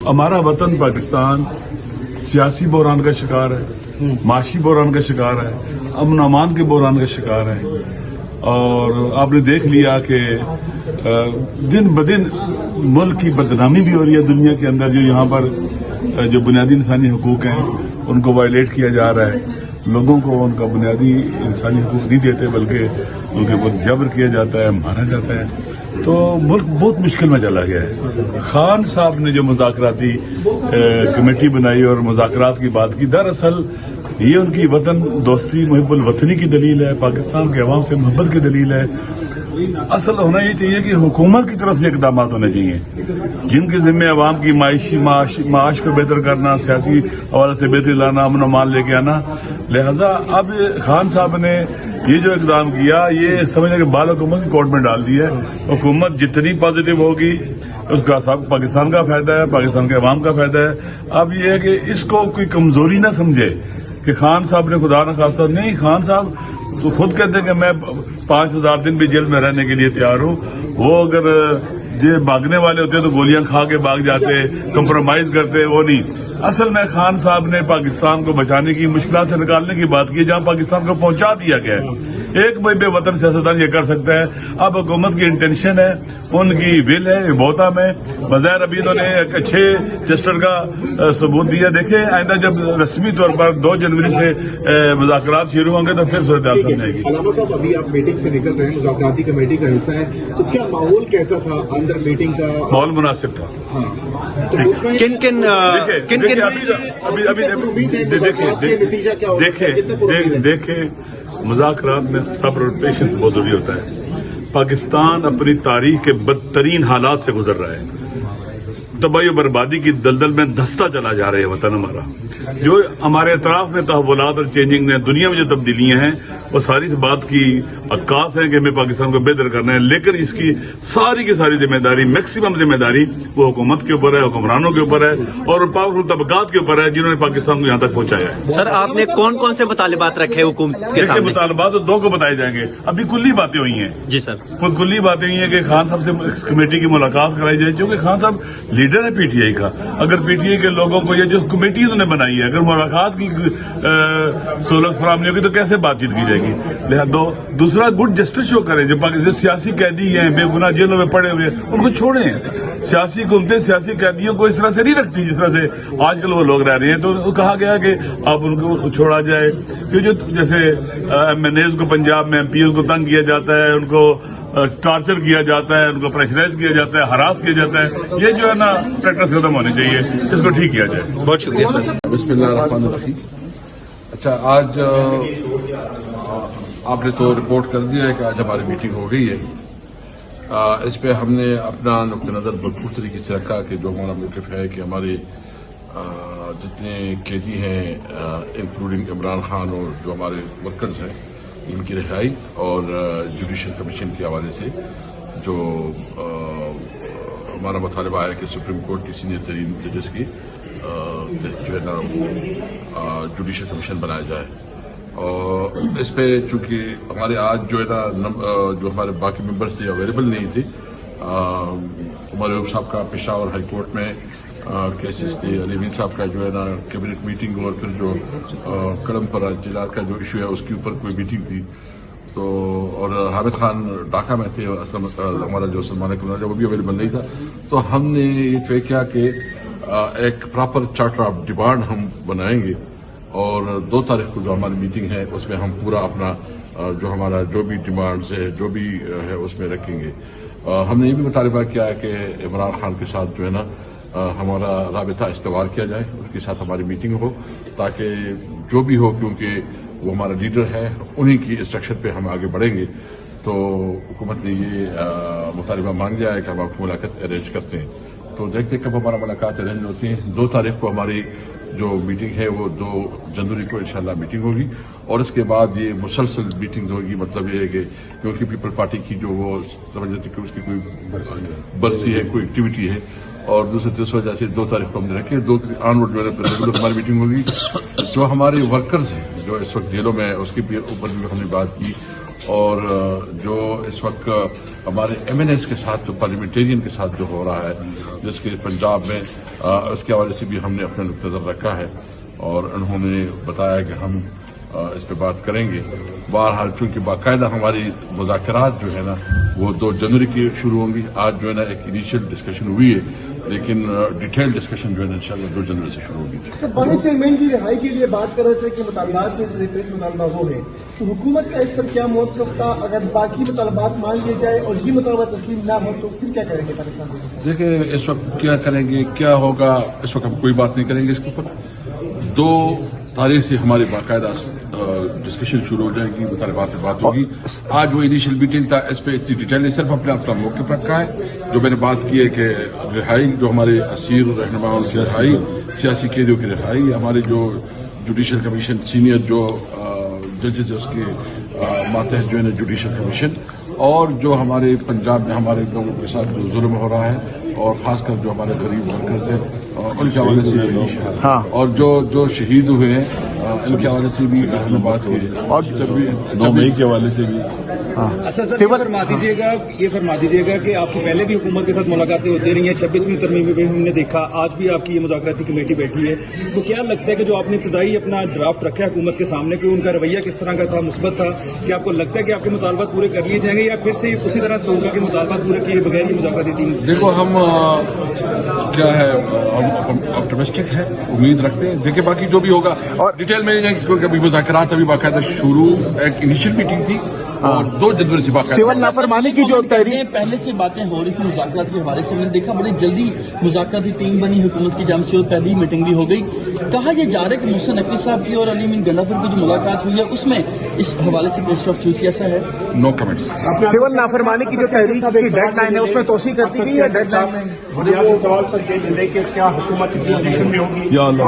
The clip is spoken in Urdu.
ہمارا وطن پاکستان سیاسی بحران کا شکار ہے، معاشی بحران کا شکار ہے، امن و امان کے بحران کا شکار ہے، اور آپ نے دیکھ لیا کہ دن بدن ملک کی بدنامی بھی ہو رہی ہے دنیا کے اندر. جو یہاں پر جو بنیادی انسانی حقوق ہیں ان کو وائلیٹ کیا جا رہا ہے، لوگوں کو ان کا بنیادی انسانی حقوق نہیں دیتے بلکہ ان کے اوپر جبر کیا جاتا ہے، مارا جاتا ہے. تو ملک بہت مشکل میں چلا گیا ہے. خان صاحب نے جو مذاکراتی کمیٹی بنائی اور مذاکرات کی بات کی، دراصل یہ ان کی وطن دوستی، محب الوطنی کی دلیل ہے، پاکستان کے عوام سے محبت کی دلیل ہے. اصل ہونا یہ چاہیے کہ حکومت کی طرف سے اقدامات ہونے چاہیے جن کے ذمہ عوام کی معاش کو بہتر کرنا، سیاسی حوالے سے بہتری لانا، امن و امان لے کے آنا. لہذا اب خان صاحب نے یہ جو اقدام کیا، یہ سمجھنے کے بعد حکومت کی کورٹ میں ڈال دی ہے. حکومت جتنی پازیٹو ہوگی اس کا سب پاکستان کا فائدہ ہے، پاکستان کے عوام کا فائدہ ہے. اب یہ ہے کہ اس کو کوئی کمزوری نہ سمجھے کہ خان صاحب نے خدا نخواستہ نہیں. خان صاحب تو خود کہتے ہیں کہ میں 5000 دن بھی جیل میں رہنے کے لیے تیار ہوں. وہ اگر یہ بھاگنے والے ہوتے تو گولیاں کھا کے بھاگ جاتے، کمپرومائز کرتے، وہ نہیں. اصل میں خان صاحب نے پاکستان کو بچانے کی، مشکلات سے نکالنے کی بات کی جہاں پاکستان کو پہنچا دیا گیا ہے. ایک بے وطن سیاستدان یہ کر سکتا ہے. اب حکومت کی انٹینشن ہے، ان کی ول ہے بہتا میں. بظاہر ابھی انہوں نے ایک اچھے جسٹر کا ثبوت دیا. دیکھیں آئندہ جب رسمی طور پر 2 جنوری سے مذاکرات شروع ہوں گے تو پھر صورتحال سمجھے گی. علامہ صاحب ابھی آپ میٹنگ سے نکل رہے ہیں، مذاکراتی کمیٹی کا حصہ ہے، تو کیا ماحول کیسا تھا اندر میٹنگ کا؟ ماحول مناسب تھا. دیکھیں مذاکرات میں صبر اور پیشنس بہت ضروری ہوتا ہے. پاکستان اپنی تاریخ کے بدترین حالات سے گزر رہا ہے. تباہی و بربادی کی دلدل میں دھستا چلا جا رہا ہے وطن ہمارا. جو ہمارے اطراف میں تحولات اور چینجنگ نے دنیا میں جو تبدیلیاں ہیں وہ ساری اس بات کی عکاس ہیں کہ ہمیں پاکستان کو بہتر کرنا ہے. لیکن اس کی ساری ذمہ داری، میکسیمم ذمہ داری وہ حکومت کے اوپر ہے، حکمرانوں کے اوپر ہے اور پاورفل طبقات کے اوپر ہے جنہوں نے پاکستان کو یہاں تک پہنچایا ہے. سر آپ نے کون کون سے مطالبات رکھے حکومت کے سامنے؟ مطالبات 2 کو بتائے جائیں گے. ابھی کلی باتیں ہوئی ہیں. جی سر. کوئی کلی باتیں ہوئی ہیں کہ خان صاحب سے اس کمیٹی کی ملاقات کرائی جائے کیونکہ خان صاحب لیڈر ہے پی ٹی آئی کا. اگر پی ٹی آئی کے لوگوں کو یہ جو کمیٹی انہوں نے بنائی ہے اگر ملاقات کی سہولت فراہم نہیں ہوگی تو کیسے بات چیت کی جائے گی. لہٰذا دوسرا گڈ جسٹس شو کریں. جو پاکستان سیاسی قیدی ہیں، بے گناہ جیلوں میں پڑے ہوئے، ان کو چھوڑیں. سیاسی حکومتیں سیاسی قیدیوں کو اس طرح سے نہیں رکھتی جس طرح سے آج کل وہ لوگ رہ رہے ہیں. تو کہا گیا کہ آپ ان کو چھوڑا جائے. جو جیسے ایم این ایز کو پنجاب میں ایم پی کو تنگ کیا جاتا ہے، ان کو ٹارچر کیا جاتا ہے، ان کو پریشرائز کیا جاتا ہے، ہراس کیا جاتا ہے، یہ جو ہے نا پریکٹس ختم ہونی چاہیے. اس کو ٹھیک کیا جائے. بہت شکریہ سر. بسم اللہ الرحمن الرحیم. اچھا، آج آپ نے تو رپورٹ کر دیا ہے کہ آج ہماری میٹنگ ہو گئی ہے. اس پہ ہم نے اپنا نقطہ نظر بھرپور طریقے سے رکھا کہ جو ہمارا موقف ہے کہ ہمارے جتنے قیدی ہیں انکلوڈنگ عمران خان اور جو ہمارے ورکرز ہیں ان کی رہائی اور جوڈیشل کمیشن کے حوالے سے جو ہمارا مطالبہ ہے کہ سپریم کورٹ کی سینئر ترین ججز کی جو ہے نا جوڈیشل کمیشن بنایا جائے. اور اس پہ چونکہ ہمارے آج جو ہے نا جو ہمارے باقی ممبرس تھے اویلیبل نہیں تھے. عمر ایوب صاحب کا پشاور ہائی کورٹ میں کیسز تھے، علی امین صاحب کا جو ہے نا کیبنٹ میٹنگ اور پھر جو کڑم پر جلال کا جو ایشو ہے اس کے اوپر کوئی میٹنگ تھی. تو اور حامد خان ڈھاکہ میں تھے، ہمارا جو سلمان اکرم وہ بھی اویلیبل نہیں تھا. تو ہم نے یہ طے کیا کہ ایک پراپر چارٹر آف ڈیمانڈ ہم بنائیں گے اور 2 تاریخ کو جو ہماری میٹنگ ہے اس میں ہم پورا اپنا جو ہمارا جو بھی ڈیمانڈز ہے جو بھی ہے اس میں رکھیں گے. ہم نے یہ بھی مطالبہ کیا ہے کہ عمران خان کے ساتھ جو ہے نا ہمارا رابطہ استوار کیا جائے، اس کے ساتھ ہماری میٹنگ ہو تاکہ جو بھی ہو، کیونکہ وہ ہمارا لیڈر ہے، انہی کی انسٹرکشن پہ ہم آگے بڑھیں گے. تو حکومت نے یہ مطالبہ مانگ لیا ہے کہ ہم آپ کو ملاقات ارینج کرتے ہیں. تو دیکھتے کب ہمارا ملاقات ارینج ہوتی ہے. 2 تاریخ کو ہماری جو میٹنگ ہے وہ 2 جنوری کو انشاءاللہ میٹنگ ہوگی اور اس کے بعد یہ مسلسل میٹنگ ہوگی. مطلب یہ ہے کہ کیونکہ پیپل پارٹی کی جو وہ سمجھ لیتے کہ اس کی کوئی برسی ہے، کوئی ایکٹیویٹی ہے، اور دوسرے تیسری وجہ سے 2 تاریخ کو ہم نے رکھے. 2 آنورڈ جو ہے ریگولر ہماری میٹنگ ہوگی. جو ہمارے ورکرز ہیں جو اس وقت جیلوں میں اس کے اوپر بھی ہم نے بات کی اور جو اس وقت ہمارے MNS کے ساتھ جو پارلیمنٹیرین کے ساتھ جو ہو رہا ہے جس کے پنجاب میں اس کے حوالے سے بھی ہم نے اپنا نقطہ نظر رکھا ہے اور انہوں نے بتایا کہ ہم اس پہ بات کریں گے. بہرحال چونکہ باقاعدہ ہماری مذاکرات جو ہے نا وہ 2 جنوری کی شروع ہوں گی. آج جو ہے نا ایک انیشیل ڈسکشن ہوئی ہے لیکن ڈیٹیل ڈسکشن جو ہے نا انشاءاللہ 2 جنوری سے شروع ہوگی. بانی چیئرمین کی رہائی کے لیے بات کر رہے تھے کہ مطالبات میں سے پریس مطالبہ وہ ہے تو حکومت کا اس پر کیا موقف تھا؟ اگر باقی مطالبات مان لیے جائے اور یہ مطالبہ تسلیم نہ ہو تو پھر کیا کریں گے پاکستان میں؟ دیکھیں اس وقت کیا کریں گے کیا ہوگا اس وقت ہم کوئی بات نہیں کریں گے اس کے اوپر. 2 تاریخ سے ہماری باقاعدہ ڈسکشن شروع ہو جائے گی, مطالبات پہ بات ہوگی. آج وہ انیشیل میٹنگ تھا اس پہ اتنی ڈیٹیل نہیں, صرف اپنا موقف رکھا ہے. جو میں نے بات کی ہے کہ رہائی جو ہمارے اسیر رہنماؤں کی رہائی, سیاسی قیدیوں کی رہائی, ہمارے جو جوڈیشل کمیشن سینئر جو ججز اس کے ماتحت جو ہے نا جوڈیشل کمیشن, اور جو ہمارے پنجاب میں ہمارے لوگوں کے ساتھ جو ظلم ہو رہا ہے اور خاص کر جو ہمارے غریب ورکرز ہیں ان کے حوالے سے, اور جو شہید ہوئے ہیں ان کے حوالے سے بھی ہم نے بات کی. اور 9 مئی کے حوالے سے بھی فرما دیجیے گا کہ آپ کی پہلے بھی حکومت کے ساتھ ملاقاتیں ہوتی رہی ہیں. 26ویں ترمیم میں بھی ہم نے دیکھا, آج بھی آپ کی یہ مذاکراتی کمیٹی بیٹھی ہے. تو کیا لگتا ہے کہ جو آپ نے ابتدائی اپنا ڈرافٹ رکھا ہے حکومت کے سامنے کہ ان کا رویہ کس طرح کا تھا, مثبت تھا, کہ آپ کو لگتا ہے کہ آپ کے مطالبات پورے کر لیے جائیں گے یا پھر سے اسی طرح سے ہوگا کہ مطالبات پورے کیے بغیر یہ مذاکراتی ٹیم؟ دیکھو ہم کیا ہے ہم آپٹمسٹک ہے, امید رکھتے ہیں. دیکھیں باقی جو بھی ہوگا اور ڈیٹیل میں کیونکہ ابھی مذاکرات ابھی باقاعدہ شروع, ایک انیشیل میٹنگ تھی اور 2 جنوری سے باقاعدہ نافرمانی کی جو تحریک پہلے سے باتیں ہو رہی تھی مذاکرات کے حوالے سے, میں نے دیکھا بڑی جلدی مذاکراتی ٹیم بنی حکومت کی جانب سے اور پہلی میٹنگ بھی ہو گئی. کہا یہ جا رہا ہے کہ محسن نقوی صاحب کی اور علی امین گنڈافر کی جو ملاقات ہوئی ہے اس میں اس حوالے سے پوسٹ آف چوٹ کیسا ہے؟ نو کمنٹس. سول نافرمانی کی جو تحریک کی ڈیڈ لائن ہے اس میں توسیع کر دی گئی ہے. ڈیڈ لائن میں مجھے آپ سوال سر یہ کہ کیا حکومت اس پوزیشن میں ہوگی؟ یا اللہ